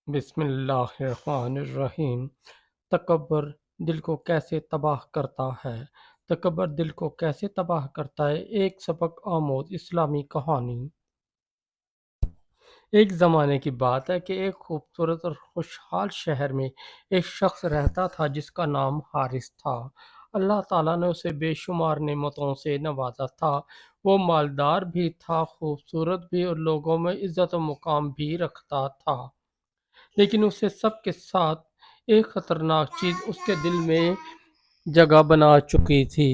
بسم اللہ الرحمن الرحیم۔ تکبر دل کو کیسے تباہ کرتا ہے؟ تکبر دل کو کیسے تباہ کرتا ہے؟ ایک سبق آموز اسلامی کہانی۔ ایک زمانے کی بات ہے کہ ایک خوبصورت اور خوشحال شہر میں ایک شخص رہتا تھا جس کا نام حارث تھا۔ اللہ تعالیٰ نے اسے بے شمار نعمتوں سے نوازا تھا۔ وہ مالدار بھی تھا، خوبصورت بھی، اور لوگوں میں عزت و مقام بھی رکھتا تھا۔ لیکن اس سے سب کے ساتھ ایک خطرناک چیز اس کے دل میں جگہ بنا چکی تھی: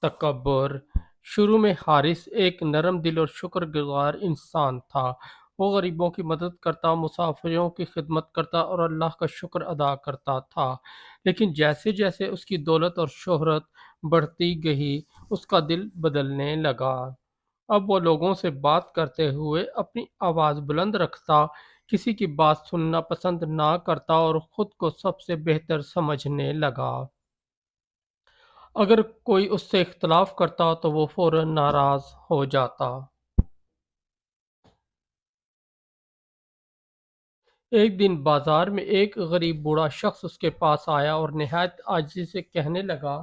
تکبر۔ شروع میں حارث ایک نرم دل اور شکر گزار انسان تھا۔ وہ غریبوں کی مدد کرتا، مسافروں کی خدمت کرتا اور اللہ کا شکر ادا کرتا تھا۔ لیکن جیسے جیسے اس کی دولت اور شہرت بڑھتی گئی، اس کا دل بدلنے لگا۔ اب وہ لوگوں سے بات کرتے ہوئے اپنی آواز بلند رکھتا، کسی کی بات سننا پسند نہ کرتا اور خود کو سب سے بہتر سمجھنے لگا۔ اگر کوئی اس سے اختلاف کرتا تو وہ فوراً ناراض ہو جاتا۔ ایک دن بازار میں ایک غریب بوڑھا شخص اس کے پاس آیا اور نہایت عاجزی سے کہنے لگا: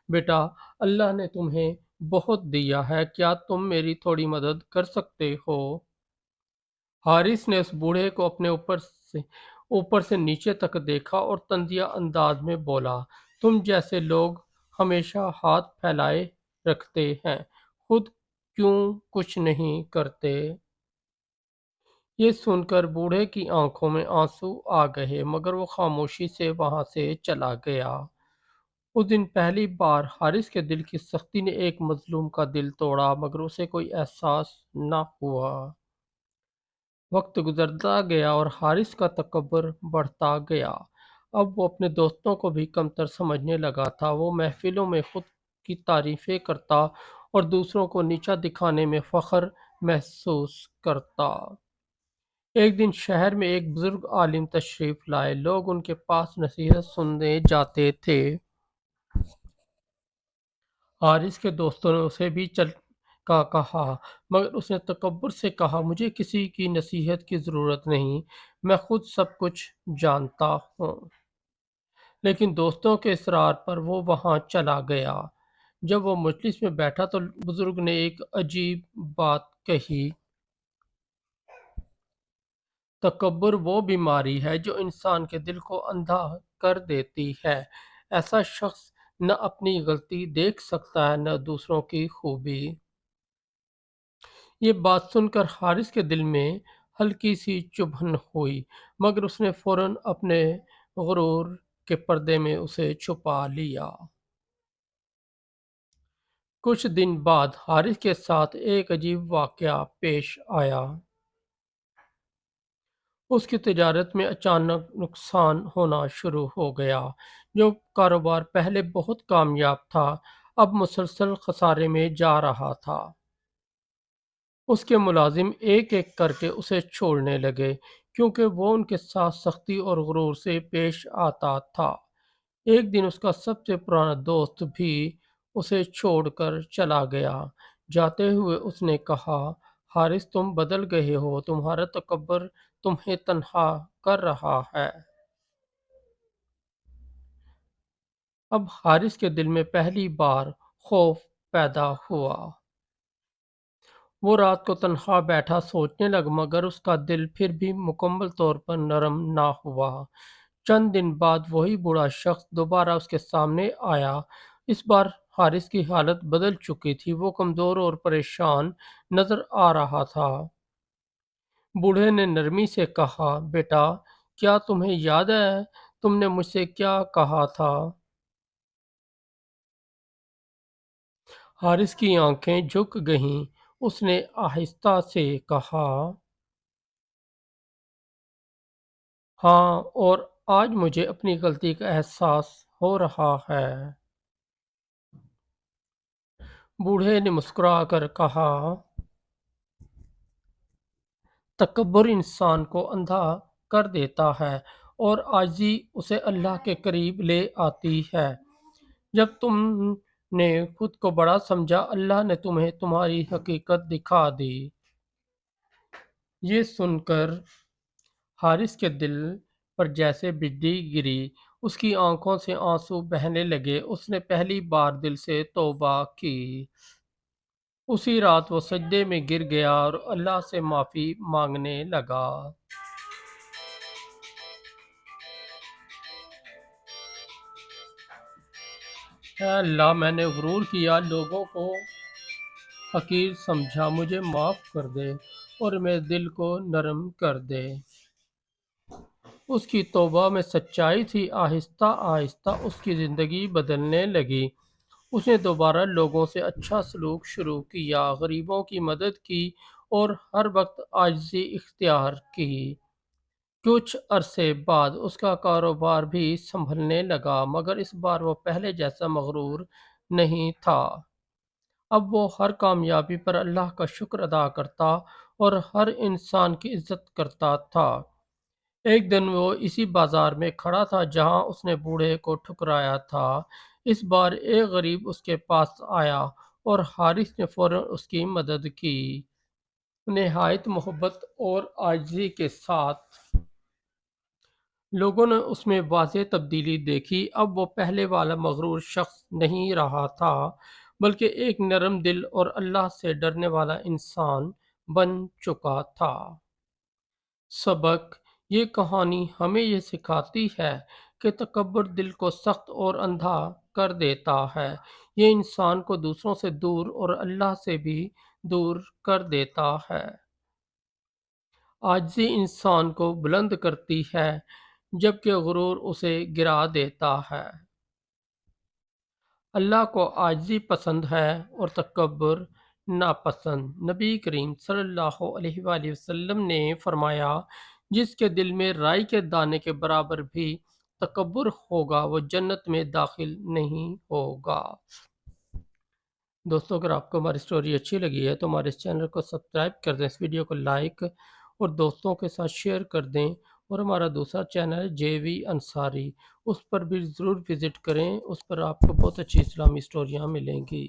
بیٹا، اللہ نے تمہیں بہت دیا ہے، کیا تم میری تھوڑی مدد کر سکتے ہو؟ حارث نے اس بوڑھے کو اپنے اوپر سے نیچے تک دیکھا اور طنزیہ انداز میں بولا: تم جیسے لوگ ہمیشہ ہاتھ پھیلائے رکھتے ہیں، خود کیوں کچھ نہیں کرتے؟ یہ سن کر بوڑھے کی آنکھوں میں آنسو آ گئے، مگر وہ خاموشی سے وہاں سے چلا گیا۔ اس دن پہلی بار حارث کے دل کی سختی نے ایک مظلوم کا دل توڑا، مگر اسے کوئی احساس نہ ہوا۔ وقت گزرتا گیا اور حارث کا تکبر بڑھتا گیا۔ اب وہ اپنے دوستوں کو بھی کمتر سمجھنے لگا تھا۔ وہ محفلوں میں خود کی تعریفیں کرتا اور دوسروں کو نیچا دکھانے میں فخر محسوس کرتا۔ ایک دن شہر میں ایک بزرگ عالم تشریف لائے۔ لوگ ان کے پاس نصیحت سننے جاتے تھے۔ حارث کے دوستوں نے اسے بھی چل کا کہا، مگر اس نے تکبر سے کہا: مجھے کسی کی نصیحت کی ضرورت نہیں، میں خود سب کچھ جانتا ہوں۔ لیکن دوستوں کے اصرار پر وہ وہاں چلا گیا۔ جب وہ مجلس میں بیٹھا تو بزرگ نے ایک عجیب بات کہی: تکبر وہ بیماری ہے جو انسان کے دل کو اندھا کر دیتی ہے۔ ایسا شخص نہ اپنی غلطی دیکھ سکتا ہے، نہ دوسروں کی خوبی۔ یہ بات سن کر حارث کے دل میں ہلکی سی چبھن ہوئی، مگر اس نے فوراً اپنے غرور کے پردے میں اسے چھپا لیا۔ کچھ دن بعد حارث کے ساتھ ایک عجیب واقعہ پیش آیا۔ اس کی تجارت میں اچانک نقصان ہونا شروع ہو گیا۔ جو کاروبار پہلے بہت کامیاب تھا، اب مسلسل خسارے میں جا رہا تھا۔ اس کے ملازم ایک ایک کر کے اسے چھوڑنے لگے، کیونکہ وہ ان کے ساتھ سختی اور غرور سے پیش آتا تھا۔ ایک دن اس کا سب سے پرانا دوست بھی اسے چھوڑ کر چلا گیا۔ جاتے ہوئے اس نے کہا: حارث، تم بدل گئے ہو، تمہارا تکبر تمہیں تنہا کر رہا ہے۔ اب حارث کے دل میں پہلی بار خوف پیدا ہوا۔ وہ رات کو تنہا بیٹھا سوچنے لگا، مگر اس کا دل پھر بھی مکمل طور پر نرم نہ ہوا۔ چند دن بعد وہی بوڑھا شخص دوبارہ اس کے سامنے آیا۔ اس بار حارث کی حالت بدل چکی تھی۔ وہ کمزور اور پریشان نظر آ رہا تھا۔ بوڑھے نے نرمی سے کہا: بیٹا، کیا تمہیں یاد ہے تم نے مجھ سے کیا کہا تھا؟ حارث کی آنکھیں جھک گئیں۔ اس نے آہستہ سے کہا: ہاں، اور آج مجھے اپنی غلطی کا احساس ہو رہا ہے۔ بوڑھے نے مسکرا کر کہا: تکبر انسان کو اندھا کر دیتا ہے اور عاجزی اسے اللہ کے قریب لے آتی ہے۔ جب تم نے خود کو بڑا سمجھا، اللہ نے تمہیں تمہاری حقیقت دکھا دی۔ یہ سن کر حارث کے دل پر جیسے بجلی گری، اس کی آنکھوں سے آنسو بہنے لگے۔ اس نے پہلی بار دل سے توبہ کی۔ اسی رات وہ سجدے میں گر گیا اور اللہ سے معافی مانگنے لگا۔ اے اللہ، میں نے غرور کیا، لوگوں کو حقیر سمجھا، مجھے معاف کر دے اور میرے دل کو نرم کر دے۔ اس کی توبہ میں سچائی تھی۔ آہستہ آہستہ اس کی زندگی بدلنے لگی۔ اس نے دوبارہ لوگوں سے اچھا سلوک شروع کیا، غریبوں کی مدد کی اور ہر وقت عاجزی اختیار کی۔ کچھ عرصے بعد اس کا کاروبار بھی سنبھلنے لگا، مگر اس بار وہ پہلے جیسا مغرور نہیں تھا۔ اب وہ ہر کامیابی پر اللہ کا شکر ادا کرتا اور ہر انسان کی عزت کرتا تھا۔ ایک دن وہ اسی بازار میں کھڑا تھا جہاں اس نے بوڑھے کو ٹھکرایا تھا۔ اس بار ایک غریب اس کے پاس آیا اور حارث نے فوراً اس کی مدد کی۔ نہایت محبت اور عاجزی کے ساتھ لوگوں نے اس میں واضح تبدیلی دیکھی۔ اب وہ پہلے والا مغرور شخص نہیں رہا تھا، بلکہ ایک نرم دل اور اللہ سے ڈرنے والا انسان بن چکا تھا۔ سبق: یہ کہانی ہمیں یہ سکھاتی ہے کہ تکبر دل کو سخت اور اندھا کر دیتا ہے۔ یہ انسان کو دوسروں سے دور اور اللہ سے بھی دور کر دیتا ہے۔ عاجزی انسان کو بلند کرتی ہے، جبکہ غرور اسے گرا دیتا ہے۔ اللہ کو عاجزی پسند ہے اور تکبر ناپسند۔ نبی کریم صلی اللہ علیہ وآلہ وسلم نے فرمایا، جس کے دل میں رائی کے دانے کے برابر بھی تکبر ہوگا وہ جنت میں داخل نہیں ہوگا۔ دوستو، اگر آپ کو ہماری سٹوری اچھی لگی ہے تو ہمارے اس چینل کو سبسکرائب کر دیں، اس ویڈیو کو لائک اور دوستوں کے ساتھ شیئر کر دیں، اور ہمارا دوسرا چینل ہے جے وی انصاری، اس پر بھی ضرور وزٹ کریں، اس پر آپ کو بہت اچھی اسلامی سٹوریاں ملیں گی۔